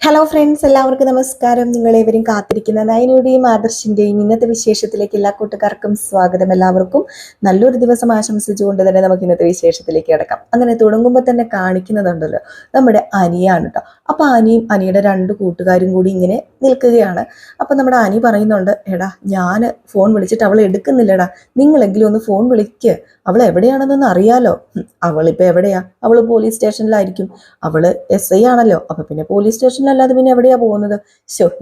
Hello friends, എല്ലാവർക്കും നമസ്കാരം. നിങ്ങളേവരും കാത്തിരിക്കുന്ന നയനയുടെയും ആദർശിന്റെയും ഇന്നത്തെ വിശേഷത്തിലേക്ക് എല്ലാ കൂട്ടുകാർക്കും സ്വാഗതം. എല്ലാവർക്കും നല്ലൊരു ദിവസം ആശംസിച്ചുകൊണ്ട് തന്നെ നമുക്ക് ഇന്നത്തെ വിശേഷത്തിലേക്ക് കിടക്കാം. അങ്ങനെ തുടങ്ങുമ്പോൾ തന്നെ കാണിക്കുന്നതുണ്ടല്ലോ, നമ്മുടെ അനിയാണ് കേട്ടോ. അപ്പൊ അനിയും അനിയുടെ രണ്ട് കൂട്ടുകാരും കൂടി ഇങ്ങനെ നിൽക്കുകയാണ്. അപ്പൊ നമ്മുടെ അനി പറയുന്നുണ്ട്, എടാ ഞാൻ ഫോൺ വിളിച്ചിട്ട് അവൾ എടുക്കുന്നില്ലടാ, നിങ്ങളെങ്കിലും ഒന്ന് ഫോൺ വിളിക്ക്, അവൾ എവിടെയാണെന്നൊന്ന് അറിയാലോ. അവളിപ്പോ എവിടെയാ? അവള് പോലീസ് സ്റ്റേഷനിലായിരിക്കും. അവള് SI ആണല്ലോ, അപ്പൊ പിന്നെ പോലീസ് സ്റ്റേഷനിലല്ലാതെ പിന്നെ എവിടെയാ പോകുന്നത്?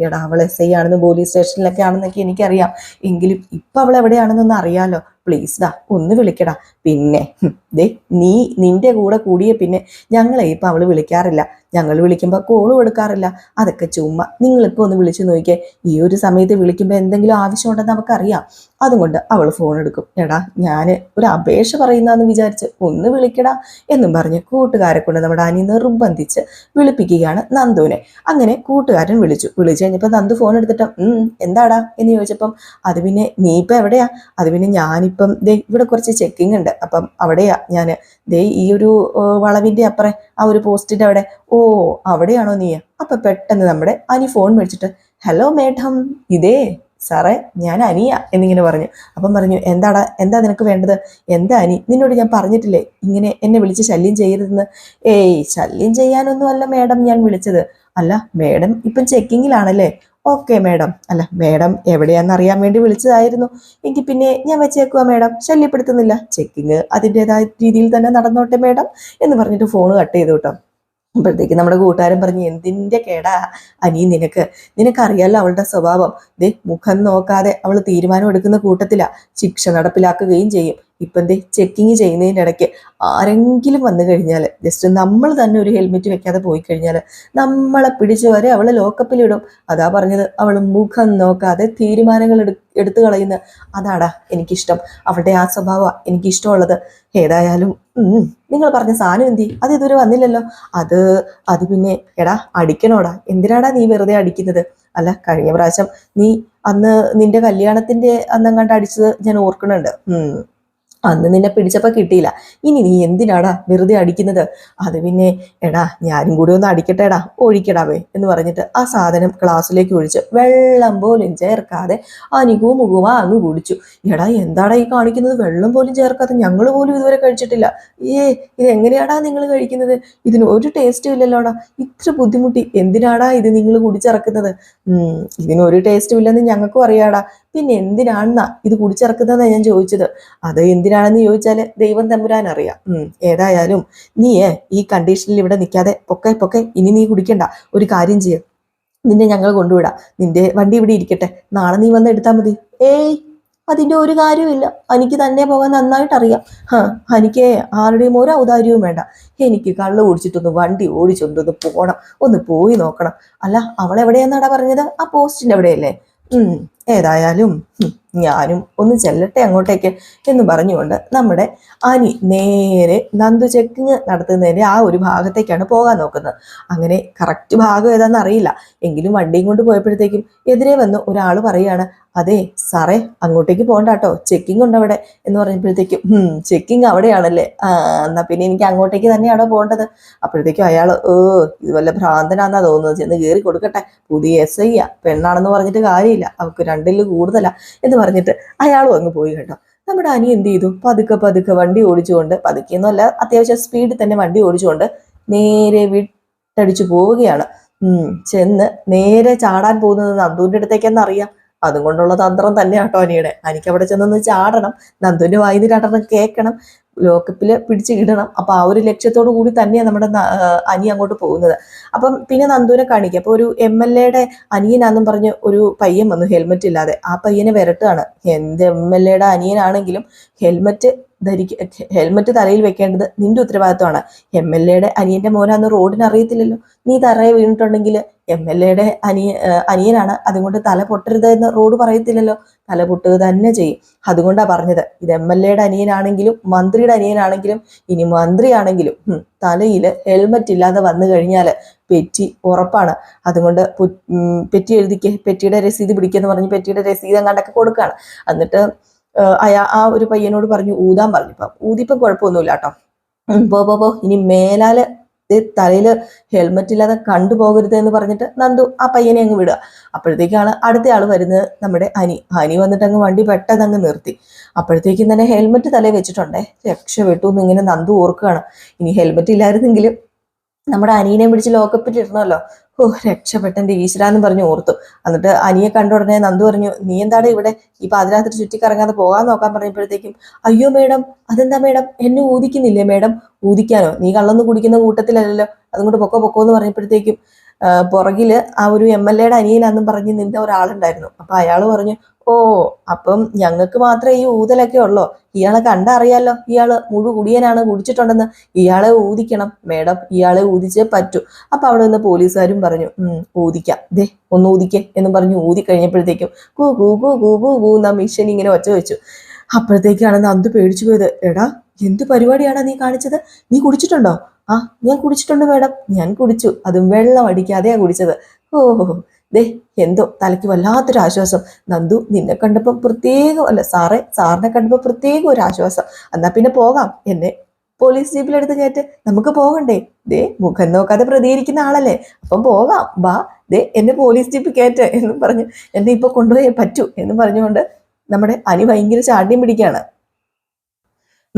എടാ, അവൾ SI ആണെന്ന് പോലീസ് സ്റ്റേഷനിലൊക്കെ ആണെന്നൊക്കെ എനിക്കറിയാം, എങ്കിലും ഇപ്പൊ അവൾ എവിടെയാണെന്നൊന്ന് അറിയാലോ. പ്ലീസ് ഡാ, ഒന്ന് വിളിക്കടാ. പിന്നെ ദേ, നിന്റെ കൂടെ കൂടിയ പിന്നെ ഞങ്ങളെ ഇപ്പൊ അവള് വിളിക്കാറില്ല, ഞങ്ങൾ വിളിക്കുമ്പോൾ കോളും എടുക്കാറില്ല. അതൊക്കെ ചുമ്മാ. നിങ്ങളിപ്പോൾ ഒന്ന് വിളിച്ചു നോക്കിയേ, ഈ ഒരു സമയത്ത് വിളിക്കുമ്പോൾ എന്തെങ്കിലും ആവശ്യമുണ്ടെന്ന് നമുക്കറിയാം, അതുകൊണ്ട് അവൾ ഫോൺ എടുക്കും. എടാ, ഞാൻ ഒരു അപേക്ഷ പറയുന്നതെന്ന് വിചാരിച്ച് ഒന്ന് വിളിക്കടാ എന്നും പറഞ്ഞ് കൂട്ടുകാരെ കൊണ്ട് നമ്മുടെ അനി നിർബന്ധിച്ച് വിളിപ്പിക്കുകയാണ് നന്ദുവിനെ. അങ്ങനെ കൂട്ടുകാരൻ വിളിച്ചു കഴിഞ്ഞപ്പോൾ നന്ദു ഫോൺ എടുത്തിട്ട് എന്താടാ എന്ന് ചോദിച്ചപ്പം, അത് പിന്നെ നീ ഇപ്പം എവിടെയാ? അത് പിന്നെ ഞാനിപ്പം ദേ ഇവിടെ കുറച്ച് ചെക്കിങ് ഉണ്ട്, അപ്പം അവിടെയാ ഞാൻ. ദേ ഈ ഒരു വളവിൻ്റെ അപ്പുറം ആ ഒരു പോസ്റ്റിൻ്റെ അവിടെ. ഓ, അവിടെയാണോ നീ? അപ്പൊ പെട്ടെന്ന് നമ്മുടെ അനി ഫോൺ മേടിച്ചിട്ട്, ഹലോ മേഡം, ഇതേ സാറേ ഞാൻ അനിയ എന്നിങ്ങനെ പറഞ്ഞു. അപ്പം പറഞ്ഞു, എന്താ നിനക്ക് വേണ്ടത്? എന്താ അനി, നിന്നോട് ഞാൻ പറഞ്ഞിട്ടില്ലേ ഇങ്ങനെ എന്നെ വിളിച്ച് ശല്യം ചെയ്യരുതെന്ന്? ഏയ്, ശല്യം ചെയ്യാനൊന്നും അല്ല മേഡം ഞാൻ വിളിച്ചത്. അല്ല മേഡം ഇപ്പം ചെക്കിങ്ങിലാണല്ലേ? Okay madam. അല്ല മേഡം എവിടെയാണെന്ന് അറിയാൻ വേണ്ടി വിളിച്ചതായിരുന്നു. എങ്കിൽ പിന്നെ ഞാൻ വെച്ചേക്കുക മേഡം, ശല്യപ്പെടുത്തുന്നില്ല. ചെക്കിങ് അതിൻ്റെതായ രീതിയിൽ തന്നെ നടന്നോട്ടെ മേഡം എന്ന് പറഞ്ഞിട്ട് ഫോൺ കട്ട് ചെയ്തു കേട്ടോ. അപ്പോഴത്തേക്ക് നമ്മുടെ കൂട്ടുകാരൻ പറഞ്ഞു, എന്തിൻ്റെ കേടാ അനി നിനക്കറിയാലോ അവളുടെ സ്വഭാവം. ദേ, മുഖം നോക്കാതെ അവൾ തീരുമാനം എടുക്കുന്ന കൂട്ടത്തിലാ, ശിക്ഷ നടപ്പിലാക്കുകയും ചെയ്യും. ഇപ്പം ദേ ചെക്കിങ് ചെയ്യുന്നതിൻ്റെ ഇടയ്ക്ക് ആരെങ്കിലും വന്നു കഴിഞ്ഞാൽ, ജസ്റ്റ് നമ്മൾ തന്നെ ഒരു ഹെൽമെറ്റ് വെക്കാതെ പോയി കഴിഞ്ഞാൽ നമ്മളെ പിടിച്ചു വരെ അവൾ ലോക്കപ്പിലിടും. അതാ പറഞ്ഞത്, അവൾ മുഖം നോക്കാതെ തീരുമാനങ്ങൾ എടുത്തു കളയുന്ന അതാടാ എനിക്കിഷ്ടം. അവളുടെ ആ സ്വഭാവമാണ് എനിക്കിഷ്ടമുള്ളത്. ഏതായാലും നിങ്ങൾ പറഞ്ഞ സാധനം എന്തി? അത് ഇതുവരെ വന്നില്ലല്ലോ. അത് പിന്നെ എടാ, അടിക്കണോടാ, എന്തിനാടാ നീ വെറുതെ അടിക്കുന്നത്? അല്ല, കഴിഞ്ഞ പ്രാവശ്യം നീ അന്ന് നിന്റെ കല്യാണത്തിന്റെ അന്നങ്ങാണ്ട് അടിച്ചത് ഞാൻ ഓർക്കണുണ്ട്. അന്ന് നിന്നെ പിടിച്ചപ്പോൾ കിട്ടിയില്ല. ഇനി നീ എന്തിനാടാ വെറുതെ അടിക്കുന്നത്? അത് പിന്നെ എടാ, ഞാനും കൂടി ഒന്ന് അടിക്കട്ടെടാ, ഒഴിക്കടാവേ എന്ന് പറഞ്ഞിട്ട് ആ സാധനം ഗ്ലാസ്സിലേക്ക് ഒഴിച്ച് വെള്ളം പോലും ചേർക്കാതെ മുഖുമാ അങ്ങ് കുടിച്ചു. എടാ, എന്താടാ ഈ കാണിക്കുന്നത്? വെള്ളം പോലും ചേർക്കാതെ ഞങ്ങൾ പോലും ഇതുവരെ കഴിച്ചിട്ടില്ല. ഇത് എങ്ങനെയാടാ നിങ്ങൾ കഴിക്കുന്നത്? ഇതിന് ഒരു ടേസ്റ്റും ഇല്ലല്ലോടാ. ഇത്ര ബുദ്ധിമുട്ടി എന്തിനാടാ ഇത് നിങ്ങൾ കുടിച്ചിറക്കുന്നത്? ഇതിനൊരു ടേസ്റ്റും ഇല്ലെന്ന് ഞങ്ങൾക്കും അറിയാടാ, പിന്നെ എന്തിനാണെന്നാ ഇത് കുടിച്ചിറക്കുന്നതെന്നാണ് ഞാൻ ചോദിച്ചത്. അത് എന്തിനാണെന്ന് ചോദിച്ചാൽ ദൈവം തമ്പുരാൻ അറിയാം. ഏതായാലും നീ ഈ കണ്ടീഷനിൽ ഇവിടെ നിൽക്കാതെ പൊക്കെ ഇനി നീ കുടിക്കണ്ട. ഒരു കാര്യം ചെയ്യ, നിന്നെ ഞങ്ങൾ കൊണ്ടുവിടാം, നിന്റെ വണ്ടി ഇവിടെ ഇരിക്കട്ടെ, നാളെ നീ വന്ന് എടുത്താൽ മതി. ഏയ്, അതിൻ്റെ ഒരു കാര്യമില്ല, എനിക്ക് തന്നെ പോകാൻ നന്നായിട്ട് അറിയാം. എനിക്ക് ആരുടെയും ഒരു ഔദാര്യവും വേണ്ട. എനിക്ക് കള്ള് കുടിച്ചിട്ടൊന്ന് വണ്ടി ഓടിച്ചൊണ്ടൊന്ന് പോകണം, ഒന്ന് പോയി നോക്കണം. അല്ല, അവളെവിടെയെന്നാടാ പറഞ്ഞത്? ആ പോസ്റ്റിൻ്റെ എവിടെയല്ലേ? ഏതായാലും ഞാനും ഒന്ന് ചെല്ലട്ടെ അങ്ങോട്ടേക്ക് എന്ന് പറഞ്ഞുകൊണ്ട് നമ്മുടെ അനി നേരെ നന്ദു ചെക്കിങ് നടത്തുന്നതിൻ്റെ ആ ഒരു ഭാഗത്തേക്കാണ് പോകാൻ നോക്കുന്നത്. അങ്ങനെ കറക്റ്റ് ഭാഗം ഏതാണെന്ന് അറിയില്ല, എങ്കിലും വണ്ടിയും കൊണ്ട് പോയപ്പോഴത്തേക്കും എതിരെ വന്ന് ഒരാൾ പറയുകയാണ്, അതെ സാറേ, അങ്ങോട്ടേക്ക് പോകണ്ട കേട്ടോ, ചെക്കിങ് ഉണ്ട് അവിടെ എന്ന് പറഞ്ഞപ്പോഴത്തേക്കും ചെക്കിങ് അവിടെയാണല്ലേ, എന്നാ പിന്നെ എനിക്ക് അങ്ങോട്ടേക്ക് തന്നെയാണോ പോകേണ്ടത്? അപ്പോഴത്തേക്കും അയാൾ ഇത് വല്ല ഭ്രാന്തനാന്നാ തോന്നുന്നത്, ചെന്ന് കയറി കൊടുക്കട്ടെ, പുതിയ SI പെണ്ണാണെന്ന് പറഞ്ഞിട്ട് കാര്യമില്ല, അവർക്ക് രണ്ടില് കൂടുതലാ എന്ന് പറഞ്ഞിട്ട് അയാളും അങ്ങ് പോയി കേട്ടോ. നമ്മുടെ അനി എന്ത് ചെയ്തു? പതുക്കെ വണ്ടി ഓടിച്ചുകൊണ്ട്, പതുക്കെയൊന്നുമല്ല അത്യാവശ്യം സ്പീഡിൽ തന്നെ വണ്ടി ഓടിച്ചുകൊണ്ട് നേരെ വിട്ടടിച്ചു പോവുകയാണ്. ചെന്ന് നേരെ ചാടാൻ പോകുന്നത് നന്ദുവിൻ്റെ അടുത്തേക്കെന്നറിയാം. അതും കൊണ്ടുള്ള തന്ത്രം തന്നെ കേട്ടോ അനിയുടെ. അനിക്ക് അവിടെ ചെന്നൊന്ന് ചാടണം, നന്ദുവിൻ്റെ വായിന്ന് രണ്ടെണ്ണം കേൾക്കണം, ലോക്കപ്പില് പിടിച്ച് ഇടണം. അപ്പൊ ആ ഒരു ലക്ഷ്യത്തോടു കൂടി തന്നെയാണ് നമ്മുടെ അനി അങ്ങോട്ട് പോകുന്നത്. അപ്പം പിന്നെ നന്ദുവിനെ കാണിക്കുക. അപ്പൊ ഒരു MLA അനിയനാന്നും പറഞ്ഞ് ഒരു പയ്യൻ വന്നു ഹെൽമെറ്റ് ഇല്ലാതെ. ആ പയ്യനെ വിരട്ടുകയാണ്. എന്ത് MLA അനിയനാണെങ്കിലും ഹെൽമെറ്റ് തലയിൽ വെക്കേണ്ടത് നിന്റെ ഉത്തരവാദിത്വമാണ്. MLA അനിയന്റെ മോനാന്ന് റോഡിന് അറിയത്തില്ലല്ലോ. നീ തറയെ വീണിട്ടുണ്ടെങ്കിൽ MLA അനിയനാണ്, അതുകൊണ്ട് തല പൊട്ടരുത് എന്ന് റോഡ് പറയത്തില്ലല്ലോ, തല പൊട്ടുക തന്നെ ചെയ്യും. അതുകൊണ്ടാണ് പറഞ്ഞത്, ഇത് MLA അനിയനാണെങ്കിലും മന്ത്രിയുടെ അനിയനാണെങ്കിലും ഇനി മന്ത്രിയാണെങ്കിലും തലയിൽ ഹെൽമെറ്റ് ഇല്ലാതെ വന്നു കഴിഞ്ഞാൽ പെറ്റി ഉറപ്പാണ്. അതുകൊണ്ട് പെറ്റി എഴുതിക്ക്, പെറ്റിയുടെ രസീത് പിടിക്കെന്ന് പറഞ്ഞ് പെറ്റിയുടെ രസീത് അങ്ങാണ്ടൊക്കെ കൊടുക്കുകയാണ്. എന്നിട്ട് ആ ഒരു പയ്യനോട് പറഞ്ഞു ഊതാൻ പറഞ്ഞു. ഇപ്പം ഊതിപ്പം കുഴപ്പമൊന്നുമില്ല കേട്ടോ, പോ ഇനി മേലാല് തലയിൽ ഹെൽമെറ്റ് ഇല്ലാതെ കണ്ടുപോകരുത് എന്ന് പറഞ്ഞിട്ട് നന്ദു ആ പയ്യനെ അങ്ങ് വിടുക. അപ്പോഴത്തേക്കാണ് അടുത്ത ആൾ വരുന്നത്, നമ്മുടെ അനി വന്നിട്ട് അങ്ങ് വണ്ടി പെട്ടെന്ന് അങ്ങ് നിർത്തി. അപ്പോഴത്തേക്കും തന്നെ ഹെൽമെറ്റ് തലയിൽ വെച്ചിട്ടുണ്ടേ. രക്ഷപ്പെട്ടു എന്ന് ഇങ്ങനെ നന്ദു ഓർക്കുകയാണ്. ഇനി ഹെൽമെറ്റ് ഇല്ലായിരുന്നെങ്കിലും നമ്മുടെ അനിയനെ പിടിച്ച് ലോക്കപ്പിൽ ഇടണമല്ലോ. ഓ രക്ഷപ്പെട്ടെന്റെ ഈശ്വരാന്ന് പറഞ്ഞു ഓർത്തു. എന്നിട്ട് അനിയെ കണ്ട ഉടനെ നന്ദു പറഞ്ഞു, നീ എന്താണ് ഇവിടെ ഈ പാതിരാത്രി ചുറ്റിക്കറങ്ങാതെ പോകാൻ നോക്കാൻ പറഞ്ഞപ്പോഴത്തേക്കും, അയ്യോ മേഡം, അതെന്താ മേഡം, എന്നെ ഊതിക്കുന്നില്ലേ മേഡം? ഊതിക്കാനോ? നീ കള്ളൊന്നും കുടിക്കുന്ന കൂട്ടത്തിലല്ലല്ലോ, അതുകൊണ്ട് പൊക്കോ എന്ന് പറഞ്ഞപ്പോഴത്തേക്കും പുറകില് ആ ഒരു MLA-യുടെ അനിയനാന്നും പറഞ്ഞ് നിന്ന ഒരാളുണ്ടായിരുന്നു. അപ്പൊ അയാള് പറഞ്ഞു, ഓ അപ്പം ഞങ്ങൾക്ക് മാത്രമേ ഈ ഊതലൊക്കെ ഉള്ളോ? ഇയാളെ കണ്ടറിയാലോ, ഇയാള് കുടിയനാണ്, കുടിച്ചിട്ടുണ്ടെന്ന്. ഇയാളെ ഊതിക്കണം മേഡം, ഇയാളെ ഊതിച്ചേ പറ്റൂ. അപ്പൊ അവിടെ നിന്ന് പോലീസുകാരും പറഞ്ഞു, ഊതിക്കാം, ദേ ഒന്ന് ഊതിക്കേ എന്ന് പറഞ്ഞു. ഊതി കഴിഞ്ഞപ്പോഴത്തേക്കും കൂ കൂ കൂ കൂ കൂ കൂ എന്നാ മിഷൻ ഇങ്ങനെ ഒച്ച വെച്ചു. അപ്പോഴത്തേക്കാണ് നന്ദു പേടിച്ചു പോയത്. എടാ, എന്ത് പരിപാടിയാടാ നീ കാണിച്ചത്? നീ കുടിച്ചിട്ടുണ്ടോ? ആ, ഞാൻ കുടിച്ചിട്ടുണ്ട് മേഡം, ഞാൻ കുടിച്ചു, അതും വെള്ളം അടിക്കാതെയാ കുടിച്ചത്. ഓ ദേ എന്തോ തലയ്ക്ക് വല്ലാത്തൊരു ആശ്വാസം. നന്ദു, നിന്നെ കണ്ടപ്പോൾ പ്രത്യേകം, അല്ല സാറിനെ കണ്ടപ്പോൾ പ്രത്യേകം ഒരു ആശ്വാസം. എന്നാ പിന്നെ പോകാം, എന്നെ പോലീസ് ജീപ്പിലെടുത്ത് കയറ്റ്, നമുക്ക് പോകണ്ടേ? ദേ മുഖം നോക്കാതെ പ്രതികരിക്കുന്ന ആളല്ലേ, അപ്പം പോകാം, ബാ, ദേ എന്നെ പോലീസ് ജീപ്പിൽ കയറ്റ് എന്നും പറഞ്ഞു എന്നെ ഇപ്പൊ കൊണ്ടുപോയേ പറ്റൂ എന്ന് പറഞ്ഞുകൊണ്ട് നമ്മുടെ അനി ഭയങ്കര ചാട്യം പിടിക്കുകയാണ്.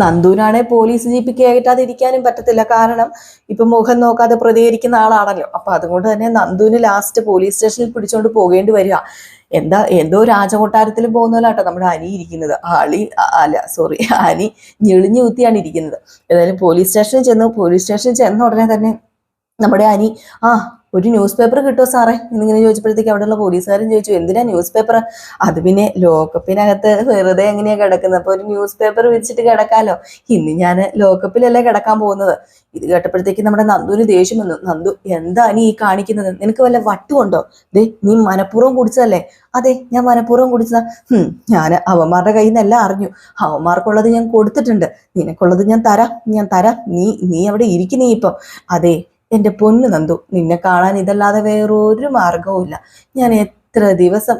നന്ദുവിനാണെ പോലീസ് ജീപ്പിൽ കയറ്റാതെ ഇരിക്കാനും പറ്റത്തില്ല. കാരണം ഇപ്പൊ മുഖം നോക്കാതെ പ്രതികരിക്കുന്ന ആളാണല്ലോ. അപ്പൊ അതുകൊണ്ട് തന്നെ നന്ദുവിന് ലാസ്റ്റ് പോലീസ് സ്റ്റേഷനിൽ പിടിച്ചോണ്ട് പോകേണ്ടി വരിക. എന്തോ രാജകൊട്ടാരത്തിൽ പോകുന്നല്ലോ കേട്ടോ നമ്മുടെ അനി ഇരിക്കുന്നത്. അനി ഞെളിഞ്ഞു കുത്തിയാണ് ഇരിക്കുന്നത്. ഏതായാലും പോലീസ് സ്റ്റേഷനിൽ ചെന്ന ഉടനെ തന്നെ നമ്മുടെ അനി, ഒരു ന്യൂസ് പേപ്പർ കിട്ടുമോ സാറേ എന്നിങ്ങനെ ചോദിച്ചപ്പോഴത്തേക്ക് അവിടെയുള്ള പോലീസുകാരൻ ചോദിച്ചു, എന്തിനാ ന്യൂസ് പേപ്പർ? അത് പിന്നെ ലോക്കപ്പിനകത്ത് വെറുതെ എങ്ങനെയാ കിടക്കുന്നത്, അപ്പൊ ഒരു ന്യൂസ് പേപ്പർ വിരിച്ചിട്ട് കിടക്കാലോ, ഇന്ന് ഞാൻ ലോക്കപ്പിലല്ലേ കിടക്കാൻ പോകുന്നത്. ഇത് കേട്ടപ്പോഴത്തേക്ക് നമ്മുടെ നന്ദുവിന് ദേഷ്യം വന്നു. നന്ദു, എന്താ നീ ഈ കാണിക്കുന്നത്? നിനക്ക് വല്ല വട്ടുകൊണ്ടോ? ദേ നീ മനഃപൂർവ്വം കുടിച്ചതല്ലേ? അതെ, ഞാൻ മനഃപൂർവ്വം കുടിച്ചതാ. ഞാൻ അവന്മാരുടെ കയ്യിൽ നിന്നെല്ലാം അറിഞ്ഞു. അവന്മാർക്കുള്ളത് ഞാൻ കൊടുത്തിട്ടുണ്ട്, നിനക്കുള്ളത് ഞാൻ തരാം. നീ അവിടെ ഇരിക്കുന്നീ ഇപ്പം. അതെ എന്റെ പൊന്നു നന്ദു, നിന്നെ കാണാൻ ഇതല്ലാതെ വേറൊരു മാർഗവും ഇല്ല. ഞാൻ എത്ര ദിവസം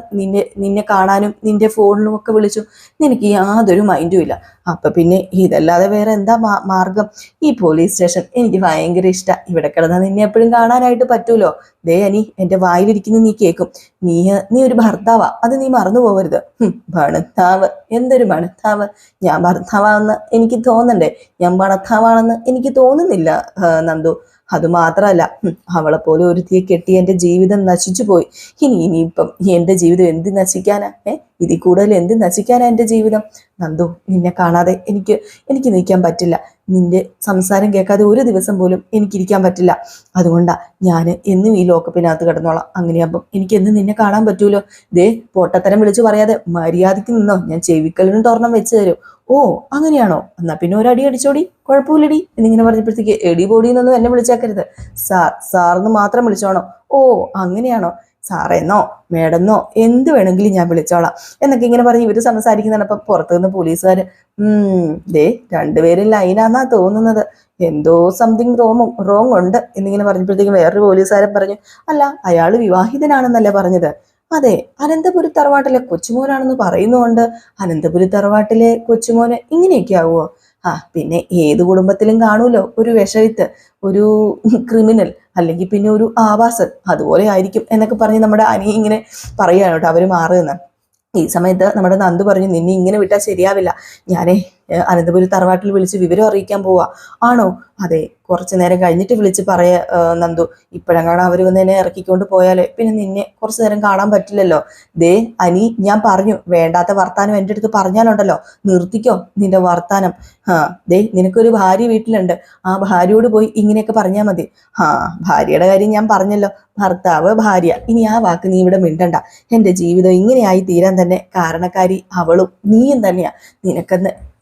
നിന്നെ കാണാനും നിന്റെ ഫോണിലും ഒക്കെ വിളിച്ചു, നിനക്ക് യാതൊരു മൈൻഡും ഇല്ല. അപ്പൊ പിന്നെ ഇതല്ലാതെ വേറെ എന്താ മാർഗം? ഈ പോലീസ് സ്റ്റേഷൻ എനിക്ക് ഭയങ്കര ഇഷ്ടം. ഇവിടെ കിടന്നാൽ നിന്നെ എപ്പോഴും കാണാനായിട്ട് പറ്റൂലോ. ദേ അനി, എന്റെ വായിലിരിക്കുന്ന നീ കേൾക്കും. നീ ഒരു ഭർത്താവാ, അത് നീ മറന്നു പോകരുത്. ഭർത്താവ്? എന്തൊരു ഭർത്താവ്? ഞാൻ ഭർത്താവാണെന്ന് എനിക്ക് തോന്നണ്ടേ? ഞാൻ ഭർത്താവാണെന്ന് എനിക്ക് തോന്നുന്നില്ല നന്ദു. അതുമാത്രമല്ല, അവളെ പോലെ ഒരുത്തിയെ കെട്ടി എന്റെ ജീവിതം നശിച്ചു പോയി. ഇനിയിപ്പം എന്റെ ജീവിതം എന്ത് നശിക്കാനാ? ഇതിൽ കൂടുതൽ എന്ത് നശിക്കാനാ എന്റെ ജീവിതം? നന്ദു, നിന്നെ കാണാതെ എനിക്ക് നിൽക്കാൻ പറ്റില്ല. നിന്റെ സംസാരം കേൾക്കാതെ ഒരു ദിവസം പോലും എനിക്കിരിക്കാൻ പറ്റില്ല. അതുകൊണ്ടാ ഞാൻ എന്നും ഈ ലോക്കപ്പിനകത്ത് കിടന്നോളാം. അങ്ങനെയാകുമ്പം എനിക്ക് എന്നും നിന്നെ കാണാൻ പറ്റൂലോ. ദേ പൊട്ടത്തരം വിളിച്ചു പറയാതെ മര്യാദയ്ക്ക് നിന്നോ, ഞാൻ ചെവിക്കലിനും തോർണം വെച്ച് തരും. ഓ അങ്ങനെയാണോ? എന്നാ പിന്നെ ഒരടി അടിച്ചോടി, കുഴപ്പമില്ലടി എന്നിങ്ങനെ പറഞ്ഞപ്പോഴത്തേക്ക്, എടി ബോഡി എന്നൊന്നും എന്നെ വിളിച്ചേക്കരുത്, സാറിന്ന് മാത്രം വിളിച്ചോണോ? ഓ അങ്ങനെയാണോ? സാറേന്നോ മേഡന്നോ എന്ത് വേണമെങ്കിലും ഞാൻ വിളിച്ചോളാം എന്നൊക്കെ ഇങ്ങനെ പറഞ്ഞ് ഇവര് സംസാരിക്കുന്നതാണ്. അപ്പൊ പുറത്തു നിന്ന് പോലീസുകാര്, ദേ രണ്ടുപേരും ലൈനാന്നാ തോന്നുന്നത്, എന്തോ സംതിങ് റോങ് ഉണ്ട് എന്നിങ്ങനെ പറഞ്ഞപ്പോഴത്തേക്കും വേറൊരു പോലീസുകാരൻ പറഞ്ഞു, അല്ല അയാള് വിവാഹിതനാണെന്നല്ലേ പറഞ്ഞത്? അതെ, അനന്തപുരി തറവാട്ടിലെ കൊച്ചുമോനാണെന്ന് പറയുന്നുണ്ട്. അനന്തപുരി തറവാട്ടിലെ കൊച്ചുമോന് ഇങ്ങനെയൊക്കെ ആവുമോ? പിന്നെ ഏത് കുടുംബത്തിലും കാണൂലോ ഒരു വിഷവിത്ത്, ഒരു ക്രിമിനൽ, അല്ലെങ്കിൽ പിന്നെ ഒരു ആവാസൻ, അതുപോലെ ആയിരിക്കും എന്നൊക്കെ പറഞ്ഞ് നമ്മുടെ അനി ഇങ്ങനെ പറയുകയാണ് കേട്ടോ. അവര് മാറുന്ന ഈ സമയത്ത് നമ്മുടെ നന്ദു പറഞ്ഞു, നിന്നെ ഇങ്ങനെ വിട്ടാൽ ശരിയാവില്ല. ഞാനേ അനന്തപുരി തറവാട്ടിൽ വിളിച്ച് വിവരം അറിയിക്കാൻ പോവാ. ആണോ? അതെ, കുറച്ചു നേരം കഴിഞ്ഞിട്ട് വിളിച്ച് നന്ദു. ഇപ്പോഴെങ്ങാണ് അവർ വന്ന് എന്നെ ഇറക്കിക്കൊണ്ട് പോയാലേ പിന്നെ നിന്നെ കുറച്ചു നേരം കാണാൻ പറ്റില്ലല്ലോ. ദേ അനി, ഞാൻ പറഞ്ഞു, വേണ്ടാത്ത വർത്താനം എൻ്റെ അടുത്ത് പറഞ്ഞാലുണ്ടല്ലോ, നിർത്തിക്കോ നിന്റെ വർത്താനം. ദേ നിനക്കൊരു ഭാര്യ വീട്ടിലുണ്ട്, ആ ഭാര്യയോട് പോയി ഇങ്ങനെയൊക്കെ പറഞ്ഞാൽ മതി. ഭാര്യയുടെ കാര്യം ഞാൻ പറഞ്ഞല്ലോ, ഭർത്താവ് ഭാര്യ, ഇനി ആ വാക്ക് നീ ഇവിടെ മിണ്ടണ്ട. എൻ്റെ ജീവിതം ഇങ്ങനെയായി തീരാൻ തന്നെ കാരണക്കാരി അവളും നീയും തന്നെയാ.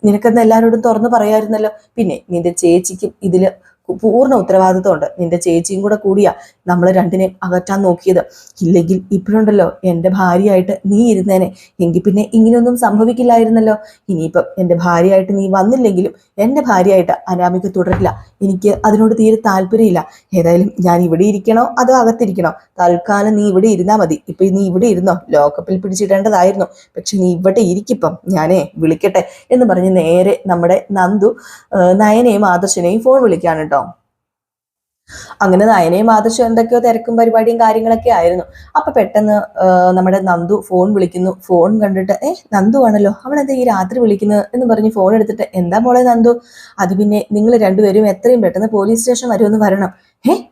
നിനക്കെന്ന് എല്ലാവരോടും തുറന്നു പറയായിരുന്നല്ലോ. പിന്നെ നിന്റെ ചേച്ചിക്കും ഇതില് പൂർണ്ണ ഉത്തരവാദിത്വമുണ്ട്. നിന്റെ ചേച്ചിയും കൂടിയാ നമ്മൾ രണ്ടിനെയും അകറ്റാൻ നോക്കിയത്. ഇല്ലെങ്കിൽ ഇപ്പോഴുണ്ടല്ലോ എൻ്റെ ഭാര്യയായിട്ട് നീ ഇരുന്നേനെ, എങ്കിൽ പിന്നെ ഇങ്ങനെയൊന്നും സംഭവിക്കില്ലായിരുന്നല്ലോ. ഇനിയിപ്പം എൻ്റെ ഭാര്യയായിട്ട് നീ വന്നില്ലെങ്കിലും എൻ്റെ ഭാര്യയായിട്ട് അനാമിക തുടരില്ല. എനിക്ക് അതിനോട് തീരെ താല്പര്യമില്ല. ഏതായാലും ഞാൻ ഇവിടെ ഇരിക്കണോ അതോ അകത്തിരിക്കണോ? തൽക്കാലം നീ ഇവിടെ ഇരുന്നാ മതി. ഇപ്പൊ നീ ഇവിടെ ഇരുന്നോ, ലോക്കപ്പിൽ പിടിച്ചിടേണ്ടതായിരുന്നു. പക്ഷെ നീ ഇവിടെ ഇരിക്കിപ്പം, ഞാനേ വിളിക്കട്ടെ എന്ന് പറഞ്ഞ് നേരെ നമ്മുടെ നന്ദു നയനെയും ആദർശിനെയും ഫോൺ വിളിക്കാണ് കേട്ടോ. അങ്ങനെ നയനയും ആദർശം എന്തൊക്കെയോ തിരക്കും പരിപാടിയും കാര്യങ്ങളൊക്കെ ആയിരുന്നു. അപ്പൊ പെട്ടെന്ന് നമ്മുടെ നന്ദു ഫോൺ വിളിക്കുന്നു. ഫോൺ കണ്ടിട്ട് നന്ദു ആണല്ലോ, അവളെന്താ ഈ രാത്രി വിളിക്കുന്നത് എന്ന് പറഞ്ഞ് ഫോൺ എടുത്തിട്ട്, എന്താ മോളെ നന്ദു? അത് പിന്നെ നിങ്ങൾ രണ്ടുപേരും എത്രയും പെട്ടെന്ന് പോലീസ് സ്റ്റേഷൻ വരെ ഒന്ന് വരണം.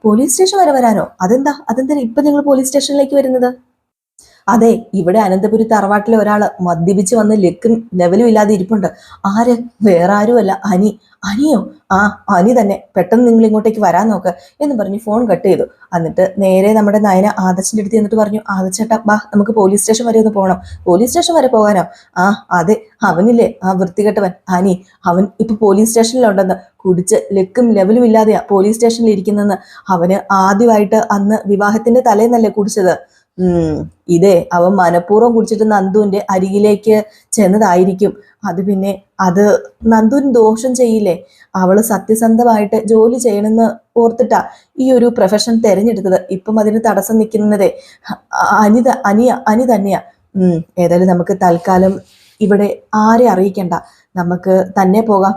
പോലീസ് സ്റ്റേഷൻ വരെ വരാനോ? അതെന്താ ഇപ്പൊ നിങ്ങൾ പോലീസ് സ്റ്റേഷനിലേക്ക് വരുന്നത്? അതെ, ഇവിടെ അനന്തപുരി തറവാട്ടിലെ ഒരാള് മദ്യപിച്ച് വന്ന് ലെക്കും ലെവലും ഇല്ലാതെ ഇരിപ്പുണ്ട്. ആര്? വേറെ ആരുമല്ല, അനി. അനിയോ? ആ, അനി തന്നെ. പെട്ടെന്ന് നിങ്ങൾ ഇങ്ങോട്ടേക്ക് വരാൻ നോക്ക് എന്ന് പറഞ്ഞ് ഫോൺ കട്ട് ചെയ്തു. എന്നിട്ട് നേരെ നമ്മുടെ നയന ആദർശിന്റെ അടുത്ത് എന്നിട്ട് പറഞ്ഞു, ആദർശേട്ടാ ബാ, നമുക്ക് പോലീസ് സ്റ്റേഷൻ വരെ ഒന്ന് പോകണം. പോലീസ് സ്റ്റേഷൻ വരെ പോകാനോ? ആ അതെ, അവനില്ലേ ആ വൃത്തികെട്ടവൻ അനി, അവൻ ഇപ്പൊ പോലീസ് സ്റ്റേഷനിലുണ്ടെന്ന്. കുടിച്ച് ലെക്കും ലെവലും ഇല്ലാതെയാ പോലീസ് സ്റ്റേഷനിൽ ഇരിക്കുന്നെന്ന്. അവന് ആദ്യമായിട്ട് അന്ന് വിവാഹത്തിന്റെ തലേന്നല്ലേ കുടിച്ചത്. ഇതേ അവൻ മനഃപൂർവ്വം കുടിച്ചിട്ട് നന്ദുവിന്റെ അരികിലേക്ക് ചെന്നതായിരിക്കും. അത് പിന്നെ അത് നന്ദുവിന് ദോഷം ചെയ്യില്ലേ? അവള് സത്യസന്ധമായിട്ട് ജോലി ചെയ്യണമെന്ന് ഓർത്തിട്ടാ ഈ ഒരു പ്രൊഫഷൻ തെരഞ്ഞെടുത്തത്. ഇപ്പം അതിന് തടസ്സം നിൽക്കുന്നതേ അനി തന്നെയാ. ഏതായാലും നമുക്ക് തൽക്കാലം ഇവിടെ ആരെ അറിയിക്കണ്ട, നമുക്ക് തന്നെ പോകാം.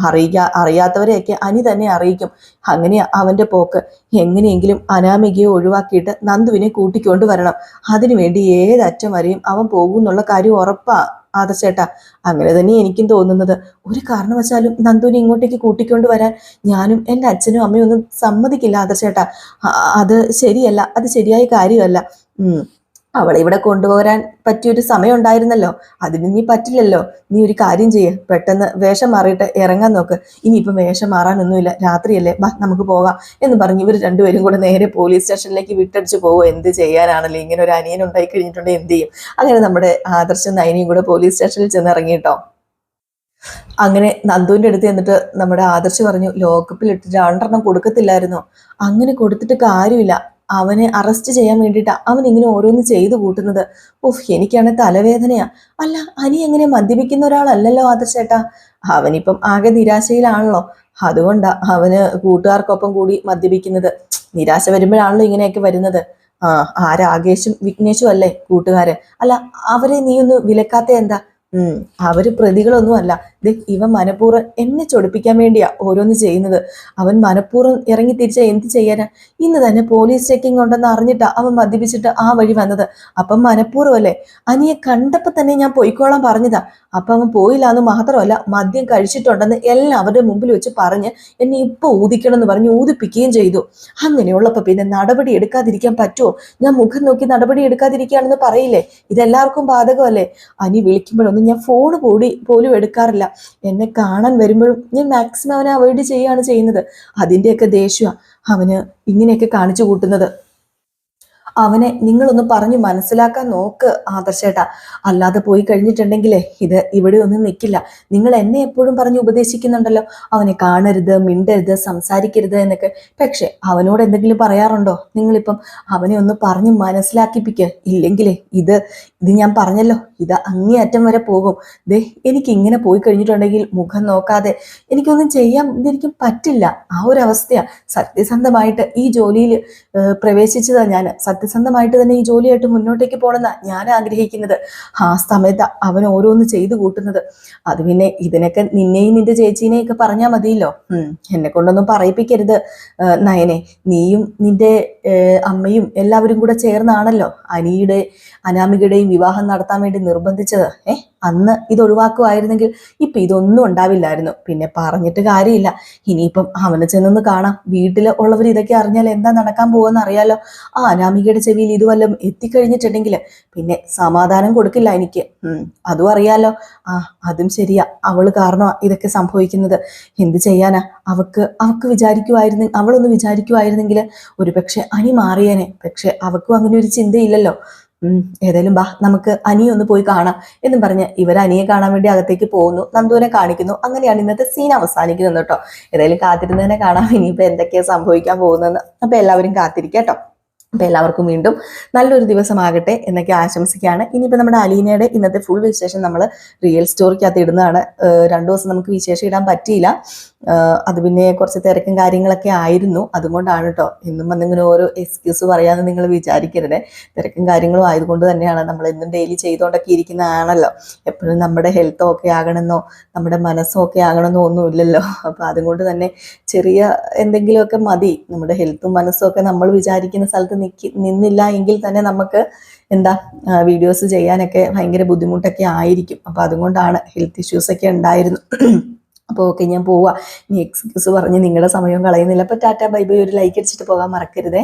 അറിയാത്തവരെയൊക്കെ അനി തന്നെ അറിയിക്കും. അങ്ങനെയാ അവന്റെ പോക്ക്. എങ്ങനെയെങ്കിലും അനാമികയെ ഒഴിവാക്കിയിട്ട് നന്ദുവിനെ കൂട്ടിക്കൊണ്ട് വരണം. അതിനുവേണ്ടി ഏതറ്റം വരെയും അവൻ പോകും എന്നുള്ള കാര്യം ഉറപ്പാ ആദർശേട്ടാ. അങ്ങനെ തന്നെ എനിക്കും തോന്നുന്നത്. ഒരു കാരണവശാലും നന്ദുവിനെ ഇങ്ങോട്ടേക്ക് കൂട്ടിക്കൊണ്ട് വരാൻ ഞാനും എൻ്റെ അച്ഛനും അമ്മയും ഒന്നും സമ്മതിക്കില്ല ആദർശേട്ടാ. അത് ശരിയല്ല, അത് ശരിയായ കാര്യമല്ല. അവളെ ഇവിടെ കൊണ്ടുപോരാൻ പറ്റിയൊരു സമയം ഉണ്ടായിരുന്നല്ലോ, അതിന് നീ പറ്റില്ലല്ലോ. നീ ഒരു കാര്യം ചെയ്യ്, പെട്ടെന്ന് വേഷം മാറിയിട്ട് ഇറങ്ങാൻ നോക്ക്. ഇനിയിപ്പം വേഷം മാറാനൊന്നുമില്ല, രാത്രിയല്ലേ, ബാ നമുക്ക് പോകാം എന്ന് പറഞ്ഞ് ഇവർ രണ്ടുപേരും കൂടെ നേരെ പോലീസ് സ്റ്റേഷനിലേക്ക് വിട്ടടിച്ച് പോവോ. എന്ത് ചെയ്യാനാണല്ലോ, ഇങ്ങനെ ഒരു അനിയൻ ഉണ്ടായി കഴിഞ്ഞിട്ടുണ്ടെങ്കിൽ എന്ത് ചെയ്യും? അങ്ങനെ നമ്മുടെ ആദർശം നയനിയും കൂടെ പോലീസ് സ്റ്റേഷനിൽ ചെന്ന് ഇറങ്ങിയിട്ടോ. അങ്ങനെ നന്ദുവിന്റെ അടുത്ത് എന്നിട്ട് നമ്മുടെ ആദർശ് പറഞ്ഞു, ലോക്കപ്പിൽ ഇട്ട് 2 കൊടുക്കത്തില്ലായിരുന്നോ? അങ്ങനെ കൊടുത്തിട്ട് കാര്യമില്ല, അവനെ അറസ്റ്റ് ചെയ്യാൻ വേണ്ടിയിട്ടാ അവൻ ഇങ്ങനെ ഓരോന്ന് ചെയ്തു കൂട്ടുന്നത്. എനിക്കാണ് തലവേദനയാ. അല്ല, അനി എങ്ങനെ മദ്യപിക്കുന്ന ഒരാളല്ലല്ലോ ആദർശേട്ടാ. അവനിപ്പം ആകെ നിരാശയിലാണല്ലോ, അതുകൊണ്ടാ അവന് കൂട്ടുകാർക്കൊപ്പം കൂടി മദ്യപിക്കുന്നത്. നിരാശ വരുമ്പോഴാണല്ലോ ഇങ്ങനെയൊക്കെ വരുന്നത്. ആ രാകേഷും വിഘ്നേഷും അല്ലേ കൂട്ടുകാര്? അല്ല, അവരെ നീ ഒന്ന് വിലക്കാത്ത എന്താ? അവര് പ്രതികളൊന്നും അല്ല. ഇവൻ മനഃപൂർവ്വം എന്നെ ചൊടിപ്പിക്കാൻ വേണ്ടിയാ ഓരോന്ന് ചെയ്യുന്നത്. അവൻ മനഃപൂർവ്വം ഇറങ്ങി തിരിച്ച എന്ത് ചെയ്യാനാ? ഇന്ന് തന്നെ പോലീസ് ചെക്കിംഗ് ഉണ്ടെന്ന് അറിഞ്ഞിട്ടാ അവൻ മദ്യപിച്ചിട്ട് ആ വഴി വന്നത്. അപ്പം മനഃപൂർവ്വം അല്ലേ? അനിയെ കണ്ടപ്പോ തന്നെ ഞാൻ പൊയ്ക്കോളാൻ പറഞ്ഞതാ. അപ്പൊ അവൻ പോയില്ല എന്ന് മാത്രമല്ല, മദ്യം കഴിച്ചിട്ടുണ്ടെന്ന് എല്ലാവരുടെ മുമ്പിൽ വെച്ച് പറഞ്ഞ് എന്നെ ഇപ്പൊ ഊതിക്കണം എന്ന് പറഞ്ഞ് ഊതിപ്പിക്കുകയും ചെയ്തു. അങ്ങനെയുള്ളപ്പോ പിന്നെ നടപടി എടുക്കാതിരിക്കാൻ പറ്റുമോ? ഞാൻ മുഖം നോക്കി നടപടി എടുക്കാതിരിക്കുകയാണെന്ന് പറയില്ലേ? ഇതെല്ലാവർക്കും ബാധകമല്ലേ? അനി വിളിക്കുമ്പോഴൊന്നും ഞാൻ ഫോൺ പോലും എടുക്കാറില്ല. എന്നെ കാണാൻ വരുമ്പോഴും ഞാൻ മാക്സിമം അവനെ അവോയ്ഡ് ചെയ്യുകയാണ് ചെയ്യുന്നത്. അതിൻ്റെയൊക്കെ ദേഷ്യമാണ് അവന് ഇങ്ങനെയൊക്കെ കാണിച്ചു കൂട്ടുന്നത്. അവനെ നിങ്ങളൊന്ന് പറഞ്ഞു മനസ്സിലാക്കാൻ നോക്ക് ആദർശേട്ടാ. അല്ലാതെ പോയി കഴിഞ്ഞിട്ടുണ്ടെങ്കിലേ ഇത് ഇവിടെ ഒന്നും നിൽക്കില്ല. നിങ്ങൾ എന്നെ എപ്പോഴും പറഞ്ഞ് ഉപദേശിക്കുന്നുണ്ടല്ലോ, അവനെ കാണരുത്, മിണ്ടരുത്, സംസാരിക്കരുത് എന്നൊക്കെ. പക്ഷെ അവനോട് എന്തെങ്കിലും പറയാറുണ്ടോ നിങ്ങളിപ്പം? അവനെ ഒന്ന് പറഞ്ഞ് മനസ്സിലാക്കിപ്പിക്കുക. ഇല്ലെങ്കിലേ ഇത് ഞാൻ പറഞ്ഞല്ലോ, ഇത് അങ്ങേയറ്റം വരെ പോകും. എനിക്ക് ഇങ്ങനെ പോയി കഴിഞ്ഞിട്ടുണ്ടെങ്കിൽ മുഖം നോക്കാതെ എനിക്കൊന്നും ചെയ്യാൻ പറ്റില്ല. ആ ഒരു അവസ്ഥയാണ്. സത്യസന്ധമായിട്ട് ഈ ജോലിയിൽ പ്രവേശിച്ചതാ ഞാൻ. സത്യസന്ധമായിട്ട് തന്നെ ഈ ജോലിയായിട്ട് മുന്നോട്ടേക്ക് പോകണമെന്നാ ഞാൻ ആഗ്രഹിക്കുന്നത്. ആ സമയത്ത് അവൻ ഓരോന്ന് ചെയ്തു കൂട്ടുന്നത്. അത് പിന്നെ ഇതിനൊക്കെ നിന്നെയും നിന്റെ ചേച്ചീനെയും ഒക്കെ പറഞ്ഞാൽ മതിയല്ലോ. എന്നെ കൊണ്ടൊന്നും പറയിപ്പിക്കരുത് നയനെ. നീയും നിന്റെ അമ്മയും എല്ലാവരും കൂടെ ചേർന്നാണല്ലോ അനാമികയുടെയും വിവാഹം നടത്താൻ വേണ്ടി നിർബന്ധിച്ചത്. അന്ന് ഇത് ഒഴിവാക്കുമായിരുന്നെങ്കിൽ ഇപ്പൊ ഇതൊന്നും ഉണ്ടാവില്ലായിരുന്നു. പിന്നെ പറഞ്ഞിട്ട് കാര്യമില്ല. ഇനിയിപ്പം അവനെ ചെന്നൊന്ന് കാണാം. വീട്ടിൽ ഉള്ളവർ ഇതൊക്കെ അറിഞ്ഞാൽ എന്താ നടക്കാൻ പോകുമെന്ന് അറിയാലോ. ആ അനാമികയുടെ ചെവിയിൽ ഇതുവല്ലം എത്തിക്കഴിഞ്ഞിട്ടുണ്ടെങ്കിൽ പിന്നെ സമാധാനം കൊടുക്കില്ല എനിക്ക്. അതും അറിയാലോ. അതും ശരിയാ, അവള് കാരണമാ ഇതൊക്കെ സംഭവിക്കുന്നത്. എന്ത് ചെയ്യാനാ? അവക്ക് അവളൊന്ന് വിചാരിക്കുമായിരുന്നെങ്കിൽ ഒരു പക്ഷെ അനി മാറിയേനെ. പക്ഷെ അവക്കും അങ്ങനെ ഒരു ചിന്തയില്ലല്ലോ. ഏതായാലും ബാ, നമുക്ക് അനിയെ ഒന്ന് പോയി കാണാം എന്നും പറഞ്ഞ് ഇവർ അനിയെ കാണാൻ വേണ്ടി അകത്തേക്ക് പോകുന്നു. നന്ദുവിനെ കാണിക്കുന്നു. അങ്ങനെയാണ് ഇന്നത്തെ സീൻ അവസാനിക്കുന്നത് കേട്ടോ. ഏതായാലും കാത്തിരുന്നതിനെ കാണാം ഇനിയിപ്പോ എന്തൊക്കെയാ സംഭവിക്കാൻ പോകുന്നതെന്ന്. അപ്പൊ എല്ലാവരും കാത്തിരിക്കാം കേട്ടോ. അപ്പോൾ എല്ലാവർക്കും വീണ്ടും നല്ലൊരു ദിവസമാകട്ടെ എന്നൊക്കെ ആശംസിക്കുകയാണ്. ഇനിയിപ്പോൾ നമ്മുടെ അലീനയുടെ ഇന്നത്തെ ഫുൾ വിശേഷം നമ്മൾ റിയൽ സ്റ്റോറിക്കകത്ത് ഇടുന്നതാണ്. 2 ദിവസം നമുക്ക് വിശേഷം ഇടാൻ പറ്റിയില്ല. അത് പിന്നെ കുറച്ച് തിരക്കും കാര്യങ്ങളൊക്കെ ആയിരുന്നു. അതുകൊണ്ടാണ് കേട്ടോ. എന്നും വന്നിങ്ങനെ ഓരോ എക്സ്ക്യൂസ് പറയാമെന്ന് നിങ്ങൾ വിചാരിക്കരുത്. തിരക്കും കാര്യങ്ങളും ആയതുകൊണ്ട് തന്നെയാണ്. നമ്മൾ എന്നും ഡെയിലി ചെയ്തുകൊണ്ടൊക്കെ ഇരിക്കുന്നതാണല്ലോ. എപ്പോഴും നമ്മുടെ ഹെൽത്ത് ഓക്കെ ആകണമെന്നോ നമ്മുടെ മനസ്സും ഒക്കെ ആകണമെന്നോ ഒന്നുമില്ലല്ലോ. അപ്പോൾ അതുകൊണ്ട് തന്നെ ചെറിയ എന്തെങ്കിലുമൊക്കെ മതി. നമ്മുടെ ഹെൽത്തും മനസ്സും ഒക്കെ നമ്മൾ വിചാരിക്കുന്ന സ്ഥലത്ത് നിന്നില്ല എങ്കിൽ തന്നെ നമുക്ക് വീഡിയോസ് ചെയ്യാനൊക്കെ ഭയങ്കര ബുദ്ധിമുട്ടൊക്കെ ആയിരിക്കും. അപ്പോൾ അതുകൊണ്ടാണ് ഹെൽത്ത് ഇഷ്യൂസൊക്കെ ഉണ്ടായിരുന്നു. അപ്പോൾ ഓക്കെ, ഞാൻ പോവാം. ഇനി എക്സ്ക്യൂസ് പറഞ്ഞ് നിങ്ങളുടെ സമയം കളയുന്നില്ല. അപ്പോൾ ടാറ്റ ബൈ ബൈ. ഒരു ലൈക്ക് അടിച്ചിട്ട് പോകാൻ മറക്കരുതേ.